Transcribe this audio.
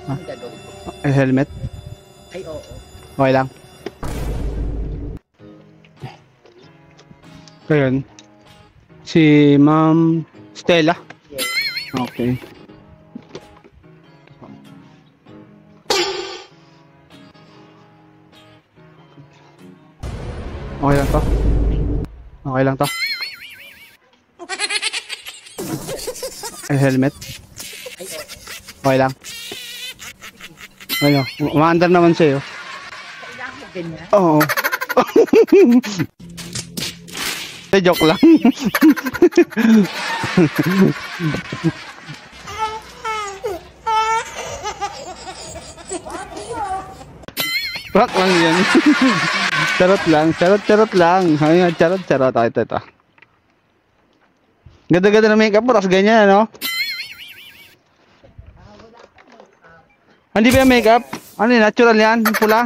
Ano gagawin ko? Helmet. Ay, oo. Okay lang. Ayun. Si Ma'am Stella. Yes. Okay. Okay lang to. Okay lang to. Helmet. Ay, oo. Okay lang. Ano, umaandar naman sa'yo. Kailangan mo ganyan? Oo. Joke lang. Prank lang yan. Charot lang. Charot lang. Ayun, charot. Ito. Ganda-ganda na makeup mo, tapos ganyan, ano? Hindi ba yung makeup? Ano yun, natural yan? Pula?